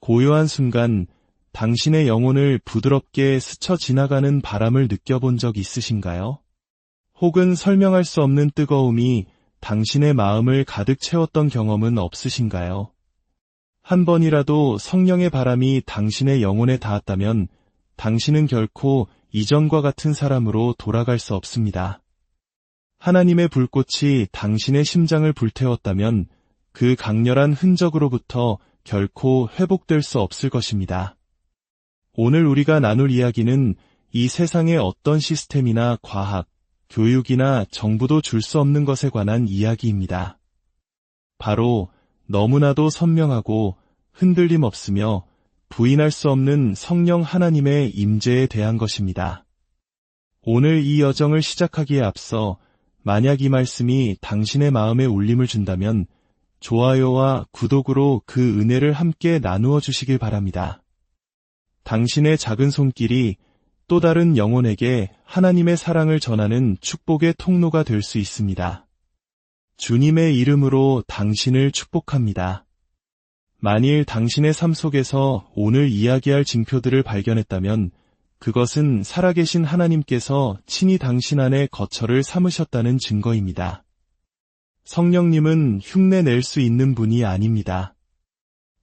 고요한 순간 당신의 영혼을 부드럽게 스쳐 지나가는 바람을 느껴본 적 있으신가요? 혹은 설명할 수 없는 뜨거움이 당신의 마음을 가득 채웠던 경험은 없으신가요? 한 번이라도 성령의 바람이 당신의 영혼에 닿았다면 당신은 결코 이전과 같은 사람으로 돌아갈 수 없습니다. 하나님의 불꽃이 당신의 심장을 불태웠다면 그 강렬한 흔적으로부터 결코 회복될 수 없을 것입니다. 오늘 우리가 나눌 이야기는 이 세상의 어떤 시스템이나 과학, 교육이나 정부도 줄 수 없는 것에 관한 이야기입니다. 바로 너무나도 선명하고 흔들림 없으며 부인할 수 없는 성령 하나님의 임재에 대한 것입니다. 오늘 이 여정을 시작하기에 앞서 만약 이 말씀이 당신의 마음에 울림을 준다면 좋아요와 구독으로 그 은혜를 함께 나누어 주시길 바랍니다. 당신의 작은 손길이 또 다른 영혼에게 하나님의 사랑을 전하는 축복의 통로가 될 수 있습니다. 주님의 이름으로 당신을 축복합니다. 만일 당신의 삶 속에서 오늘 이야기할 징표들을 발견했다면 그것은 살아계신 하나님께서 친히 당신 안에 거처를 삼으셨다는 증거입니다. 성령님은 흉내낼 수 있는 분이 아닙니다.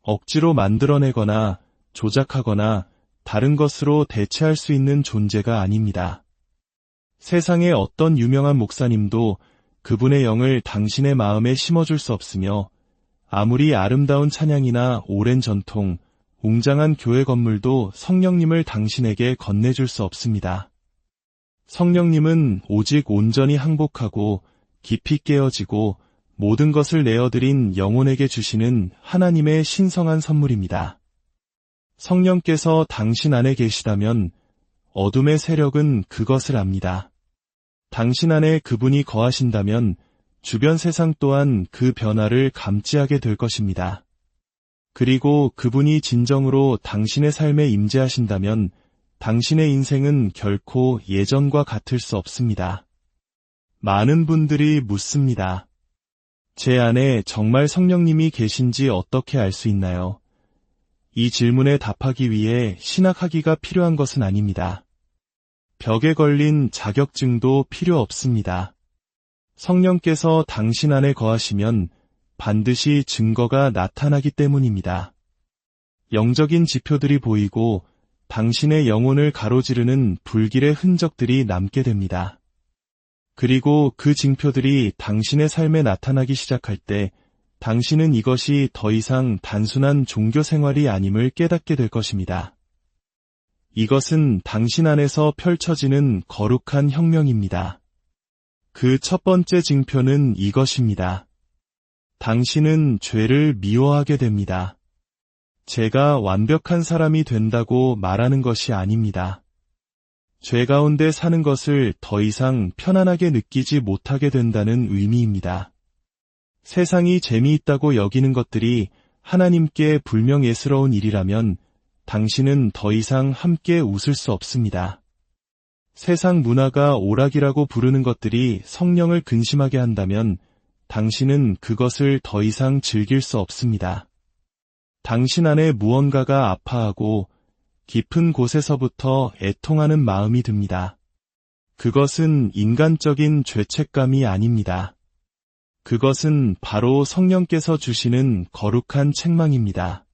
억지로 만들어내거나 조작하거나 다른 것으로 대체할 수 있는 존재가 아닙니다. 세상의 어떤 유명한 목사님도 그분의 영을 당신의 마음에 심어줄 수 없으며 아무리 아름다운 찬양이나 오랜 전통, 웅장한 교회 건물도 성령님을 당신에게 건네줄 수 없습니다. 성령님은 오직 온전히 항복하고 깊이 깨어지고 모든 것을 내어드린 영혼에게 주시는 하나님의 신성한 선물입니다. 성령께서 당신 안에 계시다면 어둠의 세력은 그것을 압니다. 당신 안에 그분이 거하신다면 주변 세상 또한 그 변화를 감지하게 될 것입니다. 그리고 그분이 진정으로 당신의 삶에 임재하신다면 당신의 인생은 결코 예전과 같을 수 없습니다. 많은 분들이 묻습니다. 제 안에 정말 성령님이 계신지 어떻게 알 수 있나요? 이 질문에 답하기 위해 신학학위가 필요한 것은 아닙니다. 벽에 걸린 자격증도 필요 없습니다. 성령께서 당신 안에 거하시면 반드시 증거가 나타나기 때문입니다. 영적인 지표들이 보이고 당신의 영혼을 가로지르는 불길의 흔적들이 남게 됩니다. 그리고 그 징표들이 당신의 삶에 나타나기 시작할 때 당신은 이것이 더 이상 단순한 종교 생활이 아님을 깨닫게 될 것입니다. 이것은 당신 안에서 펼쳐지는 거룩한 혁명입니다. 그 첫 번째 징표는 이것입니다. 당신은 죄를 미워하게 됩니다. 제가 완벽한 사람이 된다고 말하는 것이 아닙니다. 죄 가운데 사는 것을 더 이상 편안하게 느끼지 못하게 된다는 의미입니다. 세상이 재미있다고 여기는 것들이 하나님께 불명예스러운 일이라면 당신은 더 이상 함께 웃을 수 없습니다. 세상 문화가 오락이라고 부르는 것들이 성령을 근심하게 한다면 당신은 그것을 더 이상 즐길 수 없습니다. 당신 안에 무언가가 아파하고 깊은 곳에서부터 애통하는 마음이 듭니다. 그것은 인간적인 죄책감이 아닙니다. 그것은 바로 성령께서 주시는 거룩한 책망입니다.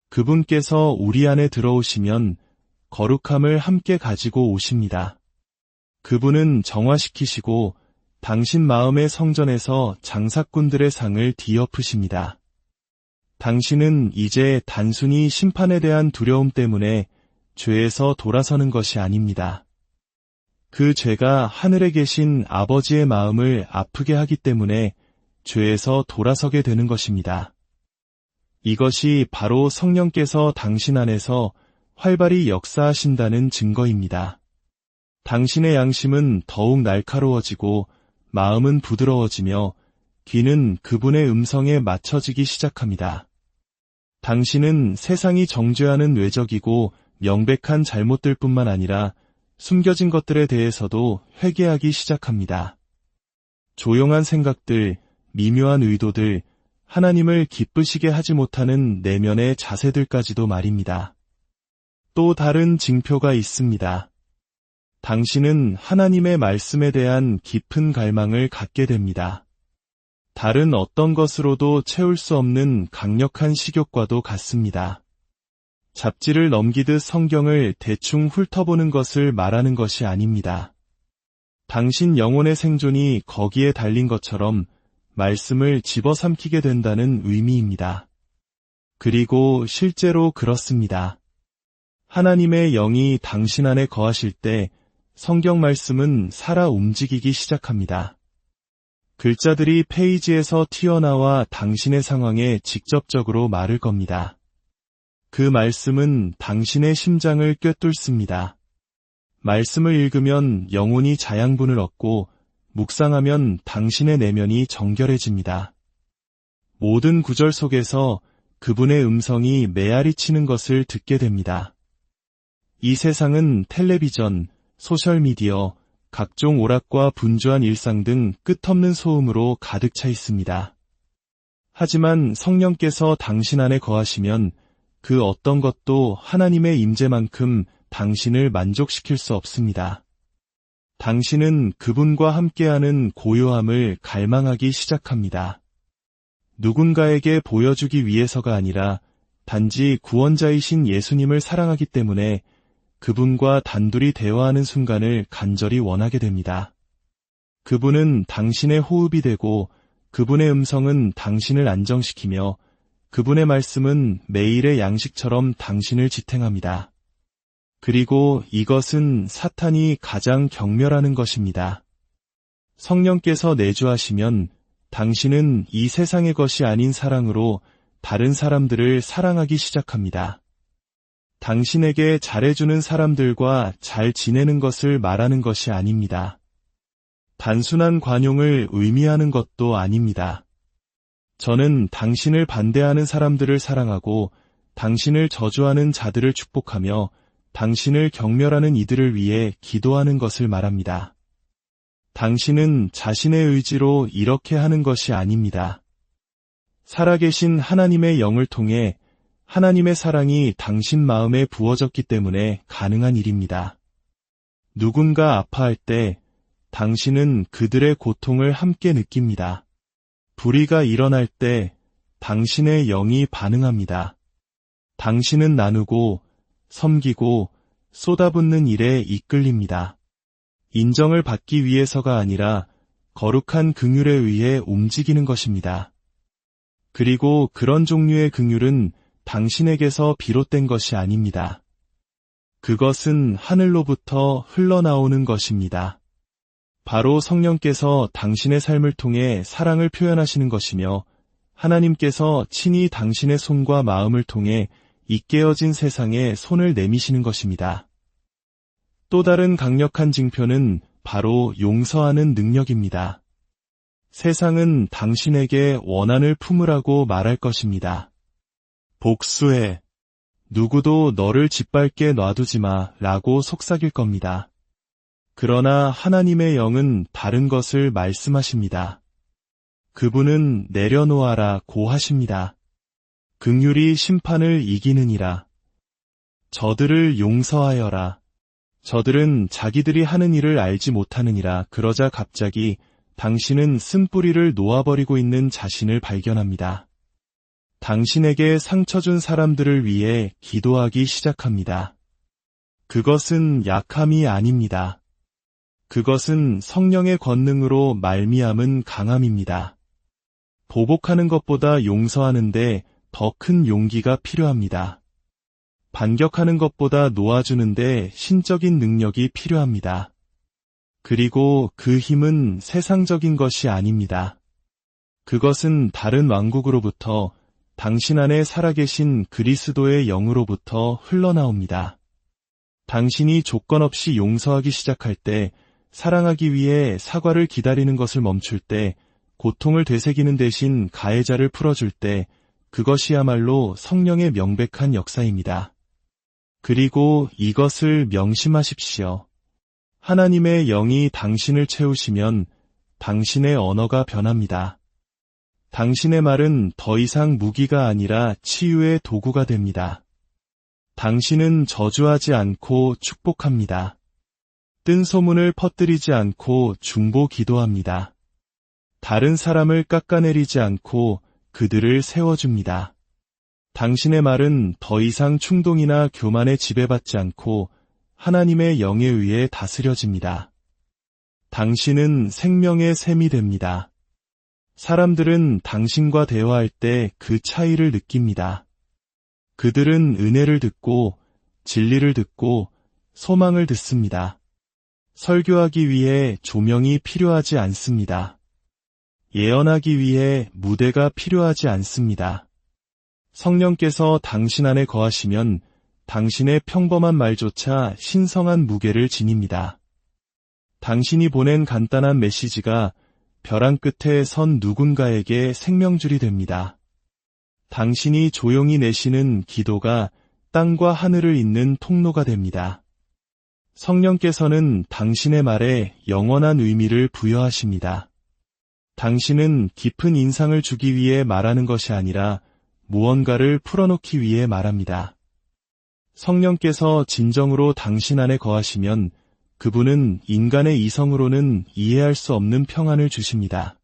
그분께서 우리 안에 들어오시면 거룩함을 함께 가지고 오십니다. 그분은 정화시키시고 당신 마음의 성전에서 장사꾼들의 상을 뒤엎으십니다. 당신은 이제 단순히 심판에 대한 두려움 때문에 죄에서 돌아서는 것이 아닙니다. 그 죄가 하늘에 계신 아버지의 마음을 아프게 하기 때문에 죄에서 돌아서게 되는 것입니다. 이것이 바로 성령께서 당신 안에서 활발히 역사하신다는 증거입니다. 당신의 양심은 더욱 날카로워지고 마음은 부드러워지며 귀는 그분의 음성에 맞춰지기 시작합니다. 당신은 세상이 정죄하는 외적이고 명백한 잘못들 뿐만 아니라 숨겨진 것들에 대해서도 회개하기 시작합니다. 조용한 생각들, 미묘한 의도들, 하나님을 기쁘시게 하지 못하는 내면의 자세들까지도 말입니다. 또 다른 징표가 있습니다. 당신은 하나님의 말씀에 대한 깊은 갈망을 갖게 됩니다. 다른 어떤 것으로도 채울 수 없는 강력한 식욕과도 같습니다. 잡지를 넘기듯 성경을 대충 훑어보는 것을 말하는 것이 아닙니다. 당신 영혼의 생존이 거기에 달린 것처럼 말씀을 집어삼키게 된다는 의미입니다. 그리고 실제로 그렇습니다. 하나님의 영이 당신 안에 거하실 때 성경 말씀은 살아 움직이기 시작합니다. 글자들이 페이지에서 튀어나와 당신의 상황에 직접적으로 말을 겁니다. 그 말씀은 당신의 심장을 꿰뚫습니다. 말씀을 읽으면 영혼이 자양분을 얻고 묵상하면 당신의 내면이 정결해집니다. 모든 구절 속에서 그분의 음성이 메아리치는 것을 듣게 됩니다. 이 세상은 텔레비전, 소셜미디어, 각종 오락과 분주한 일상 등 끝없는 소음으로 가득 차 있습니다. 하지만 성령께서 당신 안에 거하시면 그 어떤 것도 하나님의 임재만큼 당신을 만족시킬 수 없습니다. 당신은 그분과 함께하는 고요함을 갈망하기 시작합니다. 누군가에게 보여주기 위해서가 아니라 단지 구원자이신 예수님을 사랑하기 때문에 그분과 단둘이 대화하는 순간을 간절히 원하게 됩니다. 그분은 당신의 호흡이 되고 그분의 음성은 당신을 안정시키며 그분의 말씀은 매일의 양식처럼 당신을 지탱합니다. 그리고 이것은 사탄이 가장 경멸하는 것입니다. 성령께서 내주하시면 당신은 이 세상의 것이 아닌 사랑으로 다른 사람들을 사랑하기 시작합니다. 당신에게 잘해주는 사람들과 잘 지내는 것을 말하는 것이 아닙니다. 단순한 관용을 의미하는 것도 아닙니다. 저는 당신을 반대하는 사람들을 사랑하고 당신을 저주하는 자들을 축복하며 당신을 경멸하는 이들을 위해 기도하는 것을 말합니다. 당신은 자신의 의지로 이렇게 하는 것이 아닙니다. 살아계신 하나님의 영을 통해 하나님의 사랑이 당신 마음에 부어졌기 때문에 가능한 일입니다. 누군가 아파할 때 당신은 그들의 고통을 함께 느낍니다. 불의가 일어날 때 당신의 영이 반응합니다. 당신은 나누고 섬기고 쏟아붓는 일에 이끌립니다. 인정을 받기 위해서가 아니라 거룩한 긍휼에 의해 움직이는 것입니다. 그리고 그런 종류의 긍휼은 당신에게서 비롯된 것이 아닙니다. 그것은 하늘로부터 흘러나오는 것입니다. 바로 성령께서 당신의 삶을 통해 사랑을 표현하시는 것이며 하나님께서 친히 당신의 손과 마음을 통해 이 깨어진 세상에 손을 내미시는 것입니다. 또 다른 강력한 징표는 바로 용서하는 능력입니다. 세상은 당신에게 원한을 품으라고 말할 것입니다. 복수해. 누구도 너를 짓밟게 놔두지 마 라고 속삭일 겁니다. 그러나 하나님의 영은 다른 것을 말씀하십니다. 그분은 내려놓아라고 하십니다. 긍휼이 심판을 이기느니라. 저들을 용서하여라. 저들은 자기들이 하는 일을 알지 못하느니라. 그러자 갑자기 당신은 쓴뿌리를 놓아버리고 있는 자신을 발견합니다. 당신에게 상처 준 사람들을 위해 기도하기 시작합니다. 그것은 약함이 아닙니다. 그것은 성령의 권능으로 말미암은 강함입니다. 보복하는 것보다 용서하는데 더 큰 용기가 필요합니다. 반격하는 것보다 놓아주는데 신적인 능력이 필요합니다. 그리고 그 힘은 세상적인 것이 아닙니다. 그것은 다른 왕국으로부터 당신 안에 살아계신 그리스도의 영으로부터 흘러나옵니다. 당신이 조건 없이 용서하기 시작할 때, 사랑하기 위해 사과를 기다리는 것을 멈출 때, 고통을 되새기는 대신 가해자를 풀어줄 때, 그것이야말로 성령의 명백한 역사입니다. 그리고 이것을 명심하십시오. 하나님의 영이 당신을 채우시면 당신의 언어가 변합니다. 당신의 말은 더 이상 무기가 아니라 치유의 도구가 됩니다. 당신은 저주하지 않고 축복합니다. 뜬 소문을 퍼뜨리지 않고 중보 기도합니다. 다른 사람을 깎아내리지 않고 그들을 세워줍니다. 당신의 말은 더 이상 충동이나 교만에 지배받지 않고 하나님의 영에 의해 다스려집니다. 당신은 생명의 샘이 됩니다. 사람들은 당신과 대화할 때 그 차이를 느낍니다. 그들은 은혜를 듣고 진리를 듣고 소망을 듣습니다. 설교하기 위해 조명이 필요하지 않습니다. 예언하기 위해 무대가 필요하지 않습니다. 성령께서 당신 안에 거하시면 당신의 평범한 말조차 신성한 무게를 지닙니다. 당신이 보낸 간단한 메시지가 벼랑 끝에 선 누군가에게 생명줄이 됩니다. 당신이 조용히 내쉬는 기도가 땅과 하늘을 잇는 통로가 됩니다. 성령께서는 당신의 말에 영원한 의미를 부여하십니다. 당신은 깊은 인상을 주기 위해 말하는 것이 아니라 무언가를 풀어놓기 위해 말합니다. 성령께서 진정으로 당신 안에 거하시면 그분은 인간의 이성으로는 이해할 수 없는 평안을 주십니다.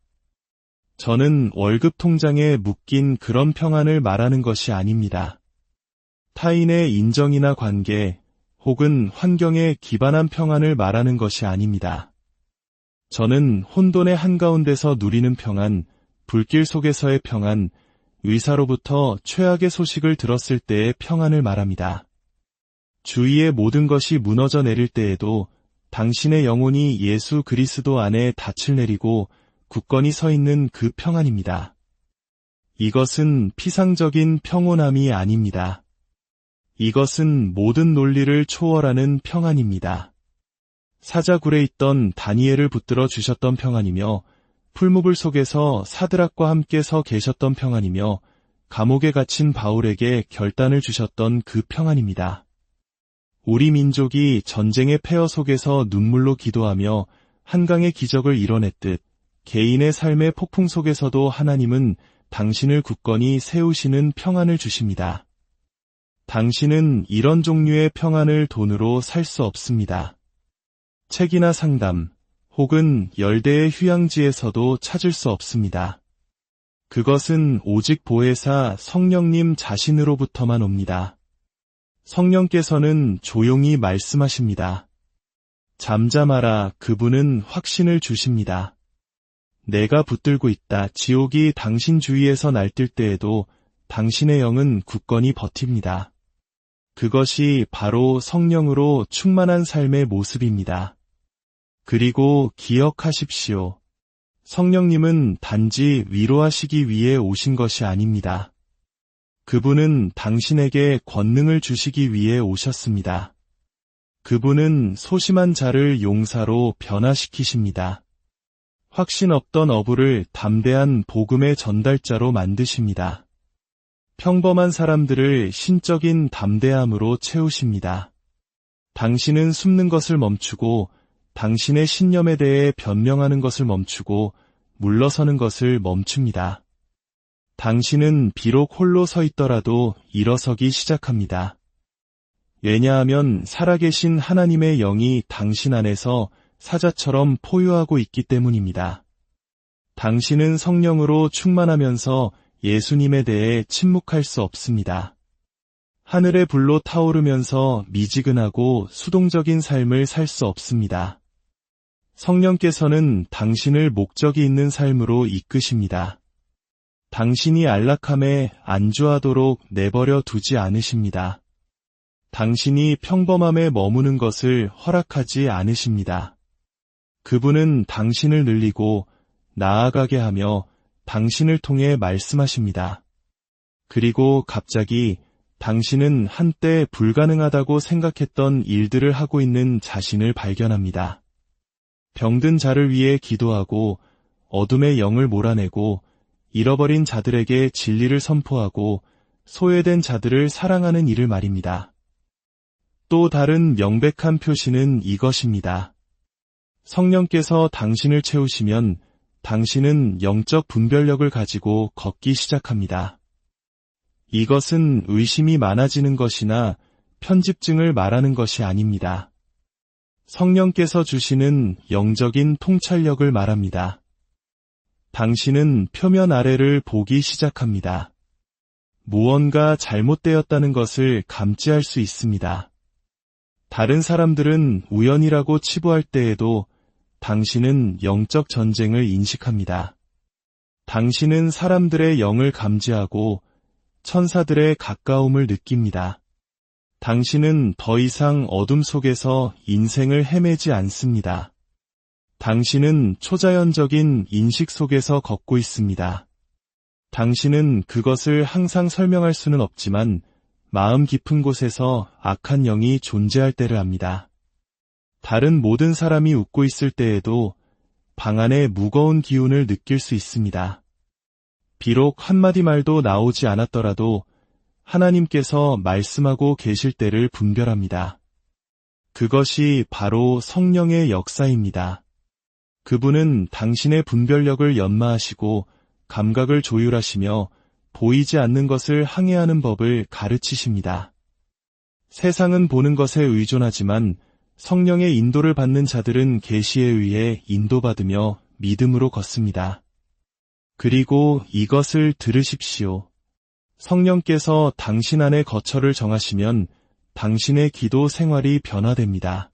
저는 월급 통장에 묶인 그런 평안을 말하는 것이 아닙니다. 타인의 인정이나 관계 혹은 환경에 기반한 평안을 말하는 것이 아닙니다. 저는 혼돈의 한가운데서 누리는 평안, 불길 속에서의 평안, 의사로부터 최악의 소식을 들었을 때의 평안을 말합니다. 주위의 모든 것이 무너져 내릴 때에도 당신의 영혼이 예수 그리스도 안에 닻을 내리고 굳건히 서 있는 그 평안입니다. 이것은 피상적인 평온함이 아닙니다. 이것은 모든 논리를 초월하는 평안입니다. 사자굴에 있던 다니엘을 붙들어 주셨던 평안이며 풀무불 속에서 사드락과 함께 서 계셨던 평안이며 감옥에 갇힌 바울에게 결단을 주셨던 그 평안입니다. 우리 민족이 전쟁의 폐허 속에서 눈물로 기도하며 한강의 기적을 이뤄냈듯 개인의 삶의 폭풍 속에서도 하나님은 당신을 굳건히 세우시는 평안을 주십니다. 당신은 이런 종류의 평안을 돈으로 살 수 없습니다. 책이나 상담 혹은 열대의 휴양지에서도 찾을 수 없습니다. 그것은 오직 보혜사 성령님 자신으로부터만 옵니다. 성령께서는 조용히 말씀하십니다. 잠잠하라, 그분은 확신을 주십니다. 내가 붙들고 있다. 지옥이 당신 주위에서 날뛸 때에도 당신의 영은 굳건히 버팁니다. 그것이 바로 성령으로 충만한 삶의 모습입니다. 그리고 기억하십시오. 성령님은 단지 위로하시기 위해 오신 것이 아닙니다. 그분은 당신에게 권능을 주시기 위해 오셨습니다. 그분은 소심한 자를 용사로 변화시키십니다. 확신 없던 어부를 담대한 복음의 전달자로 만드십니다. 평범한 사람들을 신적인 담대함으로 채우십니다. 당신은 숨는 것을 멈추고 당신의 신념에 대해 변명하는 것을 멈추고 물러서는 것을 멈춥니다. 당신은 비록 홀로 서 있더라도 일어서기 시작합니다. 왜냐하면 살아계신 하나님의 영이 당신 안에서 사자처럼 포효하고 있기 때문입니다. 당신은 성령으로 충만하면서 예수님에 대해 침묵할 수 없습니다. 하늘의 불로 타오르면서 미지근하고 수동적인 삶을 살 수 없습니다. 성령께서는 당신을 목적이 있는 삶으로 이끄십니다. 당신이 안락함에 안주하도록 내버려 두지 않으십니다. 당신이 평범함에 머무는 것을 허락하지 않으십니다. 그분은 당신을 늘리고 나아가게 하며 당신을 통해 말씀하십니다. 그리고 갑자기 당신은 한때 불가능하다고 생각했던 일들을 하고 있는 자신을 발견합니다. 병든 자를 위해 기도하고 어둠의 영을 몰아내고 잃어버린 자들에게 진리를 선포하고 소외된 자들을 사랑하는 일을 말입니다. 또 다른 명백한 표시는 이것입니다. 성령께서 당신을 채우시면 당신은 영적 분별력을 가지고 걷기 시작합니다. 이것은 의심이 많아지는 것이나 편집증을 말하는 것이 아닙니다. 성령께서 주시는 영적인 통찰력을 말합니다. 당신은 표면 아래를 보기 시작합니다. 무언가 잘못되었다는 것을 감지할 수 있습니다. 다른 사람들은 우연이라고 치부할 때에도 당신은 영적 전쟁을 인식합니다. 당신은 사람들의 영을 감지하고 천사들의 가까움을 느낍니다. 당신은 더 이상 어둠 속에서 인생을 헤매지 않습니다. 당신은 초자연적인 인식 속에서 걷고 있습니다. 당신은 그것을 항상 설명할 수는 없지만 마음 깊은 곳에서 악한 영이 존재할 때를 압니다. 다른 모든 사람이 웃고 있을 때에도 방 안에 무거운 기운을 느낄 수 있습니다. 비록 한마디 말도 나오지 않았더라도 하나님께서 말씀하고 계실 때를 분별합니다. 그것이 바로 성령의 역사입니다. 그분은 당신의 분별력을 연마하시고 감각을 조율하시며 보이지 않는 것을 항해하는 법을 가르치십니다. 세상은 보는 것에 의존하지만 성령의 인도를 받는 자들은 계시에 의해 인도받으며 믿음으로 걷습니다. 그리고 이것을 들으십시오. 성령께서 당신 안에 거처를 정하시면 당신의 기도 생활이 변화됩니다.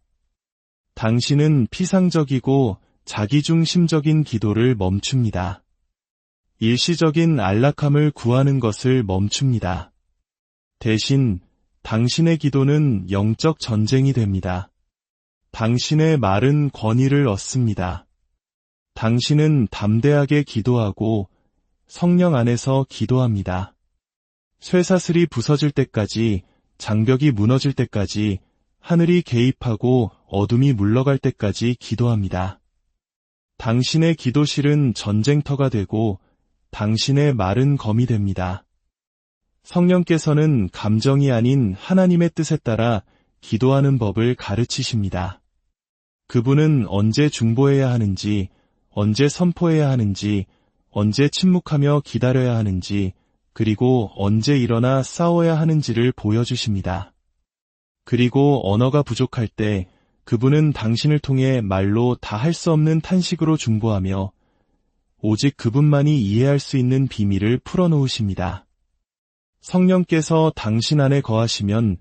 당신은 피상적이고 자기중심적인 기도를 멈춥니다. 일시적인 안락함을 구하는 것을 멈춥니다. 대신 당신의 기도는 영적 전쟁이 됩니다. 당신의 말은 권위를 얻습니다. 당신은 담대하게 기도하고 성령 안에서 기도합니다. 쇠사슬이 부서질 때까지, 장벽이 무너질 때까지, 하늘이 개입하고 어둠이 물러갈 때까지 기도합니다. 당신의 기도실은 전쟁터가 되고 당신의 말은 검이 됩니다. 성령께서는 감정이 아닌 하나님의 뜻에 따라 기도하는 법을 가르치십니다. 그분은 언제 중보해야 하는지, 언제 선포해야 하는지, 언제 침묵하며 기다려야 하는지, 그리고 언제 일어나 싸워야 하는지를 보여주십니다. 그리고 언어가 부족할 때 그분은 당신을 통해 말로 다 할 수 없는 탄식으로 중보하며 오직 그분만이 이해할 수 있는 비밀을 풀어놓으십니다. 성령께서 당신 안에 거하시면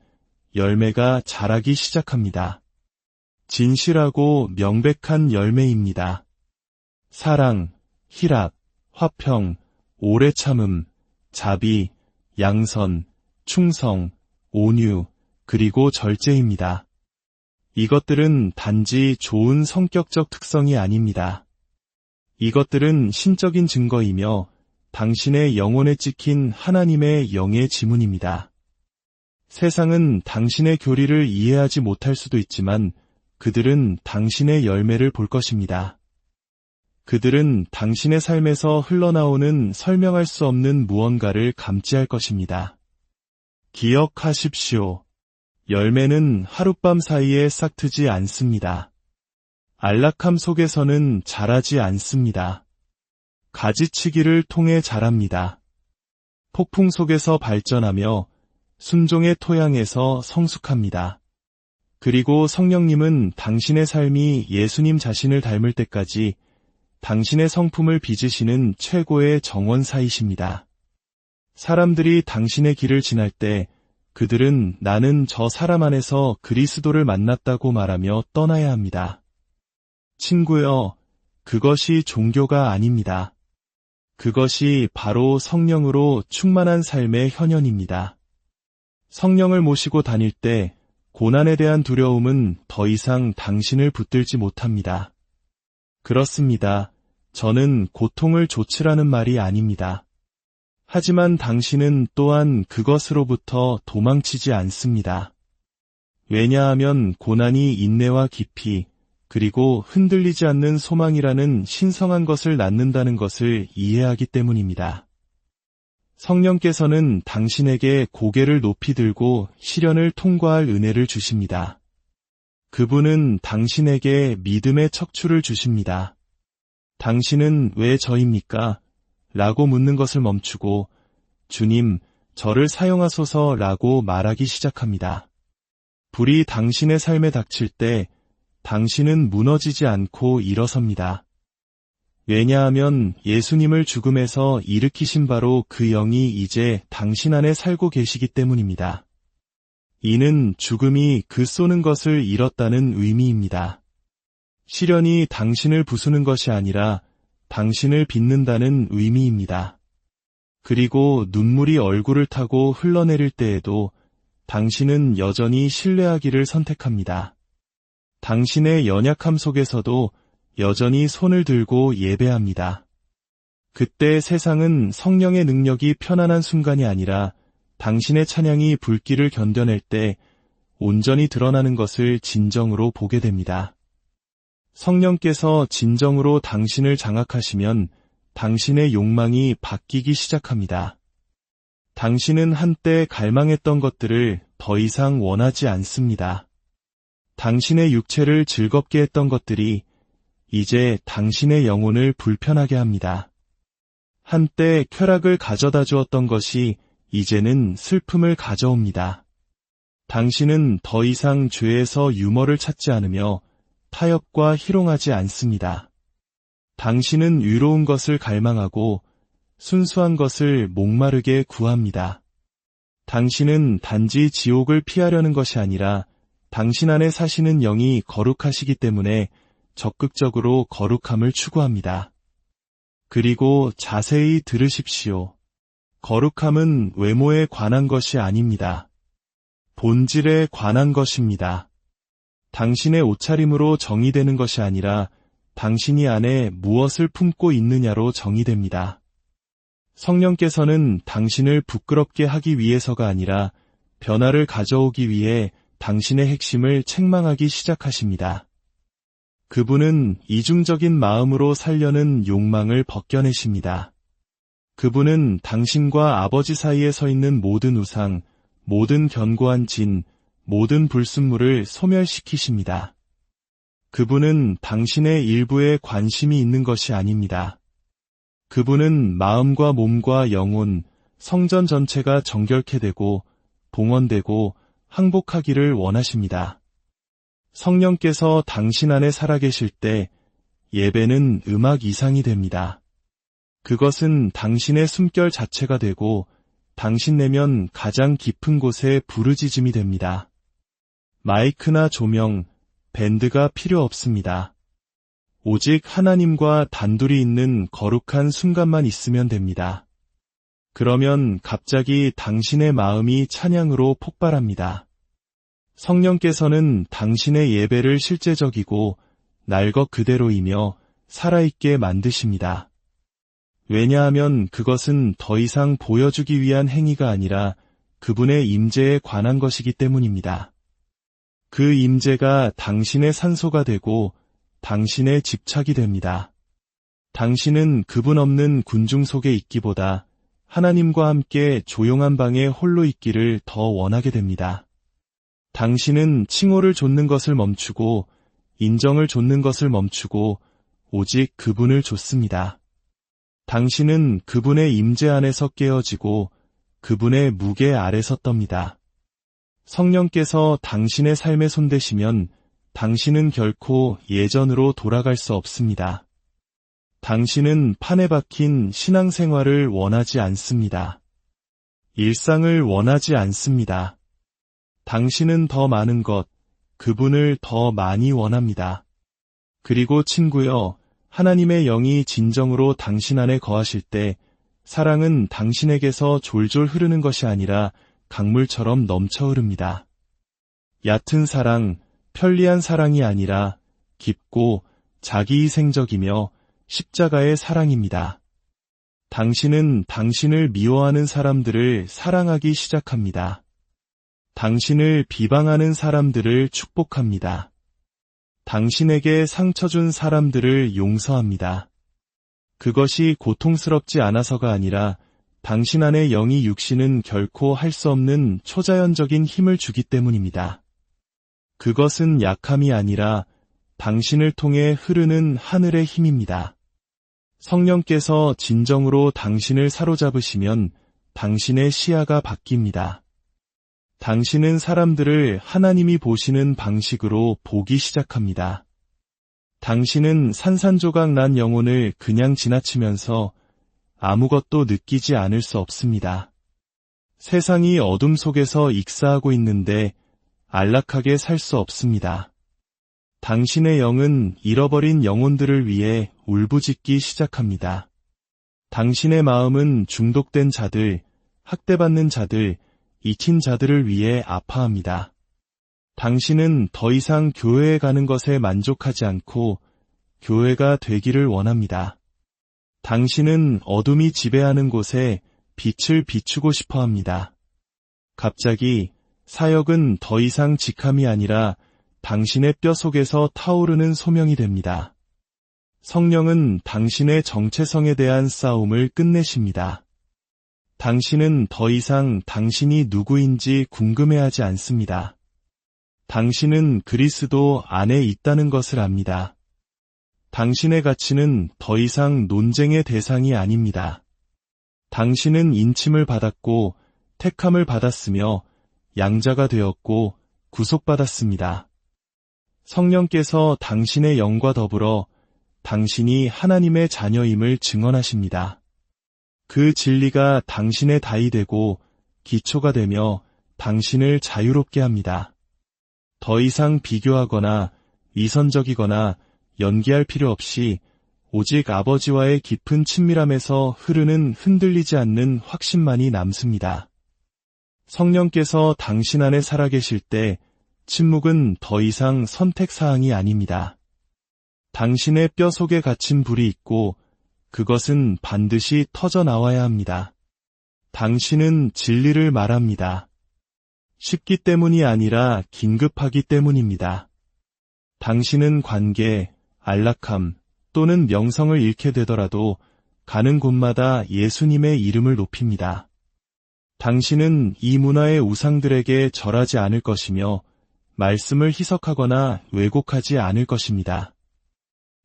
열매가 자라기 시작합니다. 진실하고 명백한 열매입니다. 사랑, 희락, 화평, 오래 참음, 자비, 양선, 충성, 온유, 그리고 절제입니다. 이것들은 단지 좋은 성격적 특성이 아닙니다. 이것들은 신적인 증거이며 당신의 영혼에 찍힌 하나님의 영의 지문입니다. 세상은 당신의 교리를 이해하지 못할 수도 있지만 그들은 당신의 열매를 볼 것입니다. 그들은 당신의 삶에서 흘러나오는 설명할 수 없는 무언가를 감지할 것입니다. 기억하십시오. 열매는 하룻밤 사이에 싹트지 않습니다. 안락함 속에서는 자라지 않습니다. 가지치기를 통해 자랍니다. 폭풍 속에서 발전하며 순종의 토양에서 성숙합니다. 그리고 성령님은 당신의 삶이 예수님 자신을 닮을 때까지 당신의 성품을 빚으시는 최고의 정원사이십니다. 사람들이 당신의 길을 지날 때 그들은 나는 저 사람 안에서 그리스도를 만났다고 말하며 떠나야 합니다. 친구여, 그것이 종교가 아닙니다. 그것이 바로 성령으로 충만한 삶의 현현입니다. 성령을 모시고 다닐 때 고난에 대한 두려움은 더 이상 당신을 붙들지 못합니다. 그렇습니다. 저는 고통을 조치라는 말이 아닙니다. 하지만 당신은 또한 그것으로부터 도망치지 않습니다. 왜냐하면 고난이 인내와 깊이, 그리고 흔들리지 않는 소망이라는 신성한 것을 낳는다는 것을 이해하기 때문입니다. 성령께서는 당신에게 고개를 높이 들고 시련을 통과할 은혜를 주십니다. 그분은 당신에게 믿음의 척추를 주십니다. 당신은 왜 저입니까? 라고 묻는 것을 멈추고 주님, 저를 사용하소서 라고 말하기 시작합니다. 불이 당신의 삶에 닥칠 때 당신은 무너지지 않고 일어섭니다. 왜냐하면 예수님을 죽음에서 일으키신 바로 그 영이 이제 당신 안에 살고 계시기 때문입니다. 이는 죽음이 그 쏘는 것을 잃었다는 의미입니다. 시련이 당신을 부수는 것이 아니라 당신을 빚는다는 의미입니다. 그리고 눈물이 얼굴을 타고 흘러내릴 때에도 당신은 여전히 신뢰하기를 선택합니다. 당신의 연약함 속에서도 여전히 손을 들고 예배합니다. 그때 세상은 성령의 능력이 편안한 순간이 아니라 당신의 찬양이 불길을 견뎌낼 때 온전히 드러나는 것을 진정으로 보게 됩니다. 성령께서 진정으로 당신을 장악하시면 당신의 욕망이 바뀌기 시작합니다. 당신은 한때 갈망했던 것들을 더 이상 원하지 않습니다. 당신의 육체를 즐겁게 했던 것들이 이제 당신의 영혼을 불편하게 합니다. 한때 쾌락을 가져다 주었던 것이 이제는 슬픔을 가져옵니다. 당신은 더 이상 죄에서 유머를 찾지 않으며 타협과 희롱하지 않습니다. 당신은 위로운 것을 갈망하고 순수한 것을 목마르게 구합니다. 당신은 단지 지옥을 피하려는 것이 아니라 당신 안에 사시는 영이 거룩하시기 때문에 적극적으로 거룩함을 추구합니다. 그리고 자세히 들으십시오. 거룩함은 외모에 관한 것이 아닙니다. 본질에 관한 것입니다. 당신의 옷차림으로 정의되는 것이 아니라 당신이 안에 무엇을 품고 있느냐로 정의됩니다. 성령께서는 당신을 부끄럽게 하기 위해서가 아니라 변화를 가져오기 위해 당신의 핵심을 책망하기 시작하십니다. 그분은 이중적인 마음으로 살려는 욕망을 벗겨내십니다. 그분은 당신과 아버지 사이에 서 있는 모든 우상, 모든 견고한 진, 모든 불순물을 소멸시키십니다. 그분은 당신의 일부에 관심이 있는 것이 아닙니다. 그분은 마음과 몸과 영혼, 성전 전체가 정결케 되고 봉헌되고 항복하기를 원하십니다. 성령께서 당신 안에 살아계실 때 예배는 음악 이상이 됩니다. 그것은 당신의 숨결 자체가 되고 당신 내면 가장 깊은 곳에 부르짖음이 됩니다. 마이크나 조명, 밴드가 필요 없습니다. 오직 하나님과 단둘이 있는 거룩한 순간만 있으면 됩니다. 그러면 갑자기 당신의 마음이 찬양으로 폭발합니다. 성령께서는 당신의 예배를 실제적이고 날 것 그대로이며 살아있게 만드십니다. 왜냐하면 그것은 더 이상 보여주기 위한 행위가 아니라 그분의 임재에 관한 것이기 때문입니다. 그 임재가 당신의 산소가 되고 당신의 집착이 됩니다. 당신은 그분 없는 군중 속에 있기보다 하나님과 함께 조용한 방에 홀로 있기를 더 원하게 됩니다. 당신은 칭호를 좇는 것을 멈추고 인정을 좇는 것을 멈추고 오직 그분을 좇습니다. 당신은 그분의 임재 안에서 깨어지고 그분의 무게 아래서 떱니다. 성령께서 당신의 삶에 손대시면 당신은 결코 예전으로 돌아갈 수 없습니다. 당신은 판에 박힌 신앙생활을 원하지 않습니다. 일상을 원하지 않습니다. 당신은 더 많은 것, 그분을 더 많이 원합니다. 그리고 친구여, 하나님의 영이 진정으로 당신 안에 거하실 때 사랑은 당신에게서 졸졸 흐르는 것이 아니라 강물처럼 넘쳐 흐릅니다. 얕은 사랑, 편리한 사랑이 아니라 깊고 자기희생적이며 십자가의 사랑입니다. 당신은 당신을 미워하는 사람들을 사랑하기 시작합니다. 당신을 비방하는 사람들을 축복합니다. 당신에게 상처 준 사람들을 용서합니다. 그것이 고통스럽지 않아서가 아니라 당신 안의 영이 육신은 결코 할 수 없는 초자연적인 힘을 주기 때문입니다. 그것은 약함이 아니라 당신을 통해 흐르는 하늘의 힘입니다. 성령께서 진정으로 당신을 사로잡으시면 당신의 시야가 바뀝니다. 당신은 사람들을 하나님이 보시는 방식으로 보기 시작합니다. 당신은 산산조각 난 영혼을 그냥 지나치면서 아무것도 느끼지 않을 수 없습니다. 세상이 어둠 속에서 익사하고 있는데 안락하게 살 수 없습니다. 당신의 영은 잃어버린 영혼들을 위해 울부짖기 시작합니다. 당신의 마음은 중독된 자들, 학대받는 자들, 익힌 자들을 위해 아파합니다. 당신은 더 이상 교회에 가는 것에 만족하지 않고 교회가 되기를 원합니다. 당신은 어둠이 지배하는 곳에 빛을 비추고 싶어 합니다. 갑자기 사역은 더 이상 직함이 아니라 당신의 뼈 속에서 타오르는 소명이 됩니다. 성령은 당신의 정체성에 대한 싸움을 끝내십니다. 당신은 더 이상 당신이 누구인지 궁금해하지 않습니다. 당신은 그리스도 안에 있다는 것을 압니다. 당신의 가치는 더 이상 논쟁의 대상이 아닙니다. 당신은 인침을 받았고 택함을 받았으며 양자가 되었고 구속받았습니다. 성령께서 당신의 영과 더불어 당신이 하나님의 자녀임을 증언하십니다. 그 진리가 당신의 다이 되고 기초가 되며 당신을 자유롭게 합니다. 더 이상 비교하거나 위선적이거나 연기할 필요 없이 오직 아버지와의 깊은 친밀함에서 흐르는 흔들리지 않는 확신만이 남습니다. 성령께서 당신 안에 살아계실 때 침묵은 더 이상 선택사항이 아닙니다. 당신의 뼈 속에 갇힌 불이 있고 그것은 반드시 터져 나와야 합니다. 당신은 진리를 말합니다. 쉽기 때문이 아니라 긴급하기 때문입니다. 당신은 관계, 안락함 또는 명성을 잃게 되더라도 가는 곳마다 예수님의 이름을 높입니다. 당신은 이 문화의 우상들에게 절하지 않을 것이며 말씀을 희석하거나 왜곡하지 않을 것입니다.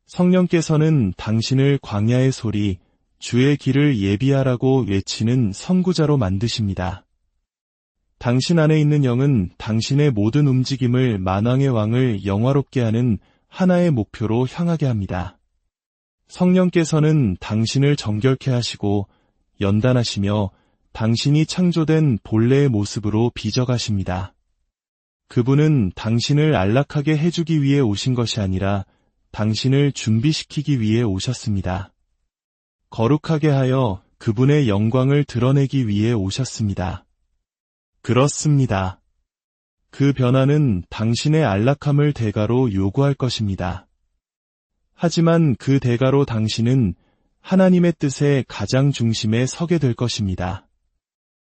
성령께서는 당신을 광야의 소리, 주의 길을 예비하라고 외치는 선구자로 만드십니다. 당신 안에 있는 영은 당신의 모든 움직임을 만왕의 왕을 영화롭게 하는 하나의 목표로 향하게 합니다. 성령께서는 당신을 정결케 하시고 연단하시며 당신이 창조된 본래의 모습으로 빚어가십니다. 그분은 당신을 안락하게 해주기 위해 오신 것이 아니라 당신을 준비시키기 위해 오셨습니다. 거룩하게 하여 그분의 영광을 드러내기 위해 오셨습니다. 그렇습니다. 그 변화는 당신의 안락함을 대가로 요구할 것입니다. 하지만 그 대가로 당신은 하나님의 뜻의 가장 중심에 서게 될 것입니다.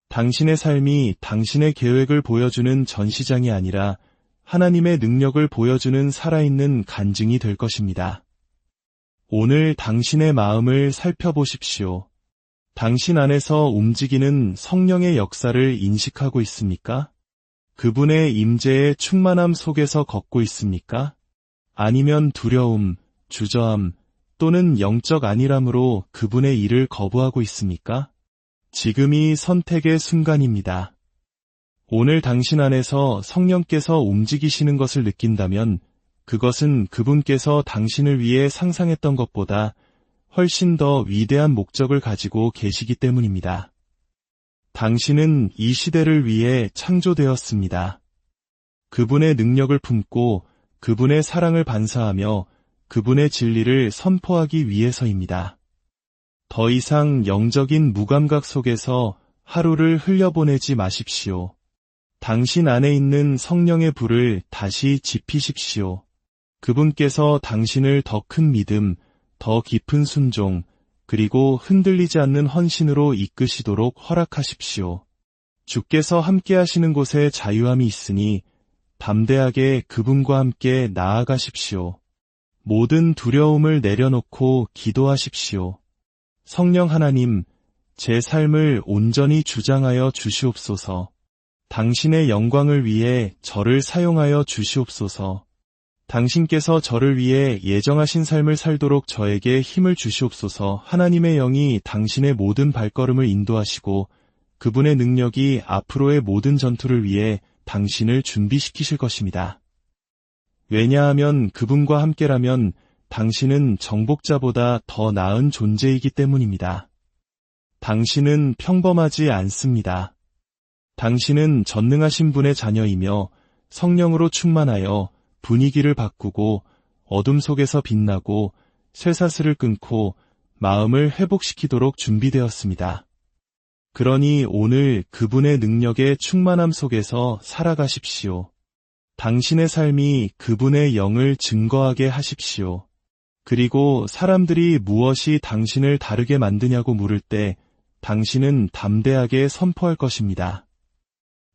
당신의 삶이 당신의 계획을 보여주는 전시장이 아니라 하나님의 능력을 보여주는 살아있는 간증이 될 것입니다. 오늘 당신의 마음을 살펴보십시오. 당신 안에서 움직이는 성령의 역사를 인식하고 있습니까? 그분의 임재의 충만함 속에서 걷고 있습니까? 아니면 두려움, 주저함 또는 영적 안일함으로 그분의 일을 거부하고 있습니까? 지금이 선택의 순간입니다. 오늘 당신 안에서 성령께서 움직이시는 것을 느낀다면 그것은 그분께서 당신을 위해 상상했던 것보다 훨씬 더 위대한 목적을 가지고 계시기 때문입니다. 당신은 이 시대를 위해 창조되었습니다. 그분의 능력을 품고 그분의 사랑을 반사하며 그분의 진리를 선포하기 위해서입니다. 더 이상 영적인 무감각 속에서 하루를 흘려보내지 마십시오. 당신 안에 있는 성령의 불을 다시 지피십시오. 그분께서 당신을 더 큰 믿음, 더 깊은 순종, 그리고 흔들리지 않는 헌신으로 이끄시도록 허락하십시오. 주께서 함께 하시는 곳에 자유함이 있으니 담대하게 그분과 함께 나아가십시오. 모든 두려움을 내려놓고 기도하십시오. 성령 하나님, 제 삶을 온전히 주장하여 주시옵소서. 당신의 영광을 위해 저를 사용하여 주시옵소서. 당신께서 저를 위해 예정하신 삶을 살도록 저에게 힘을 주시옵소서. 하나님의 영이 당신의 모든 발걸음을 인도하시고 그분의 능력이 앞으로의 모든 전투를 위해 당신을 준비시키실 것입니다. 왜냐하면 그분과 함께라면 당신은 정복자보다 더 나은 존재이기 때문입니다. 당신은 평범하지 않습니다. 당신은 전능하신 분의 자녀이며 성령으로 충만하여 분위기를 바꾸고 어둠 속에서 빛나고 쇠사슬을 끊고 마음을 회복시키도록 준비되었습니다. 그러니 오늘 그분의 능력의 충만함 속에서 살아가십시오. 당신의 삶이 그분의 영을 증거하게 하십시오. 그리고 사람들이 무엇이 당신을 다르게 만드냐고 물을 때 당신은 담대하게 선포할 것입니다.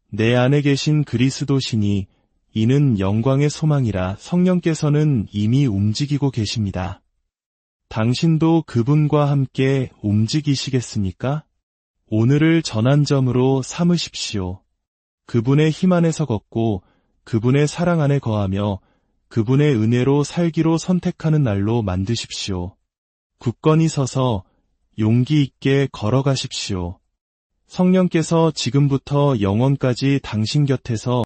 내 안에 계신 그리스도시니 이는 영광의 소망이라. 성령께서는 이미 움직이고 계십니다. 당신도 그분과 함께 움직이시겠습니까? 오늘을 전환점으로 삼으십시오. 그분의 힘 안에서 걷고 그분의 사랑 안에 거하며 그분의 은혜로 살기로 선택하는 날로 만드십시오. 굳건히 서서 용기 있게 걸어가십시오. 성령께서 지금부터 영원까지 당신 곁에서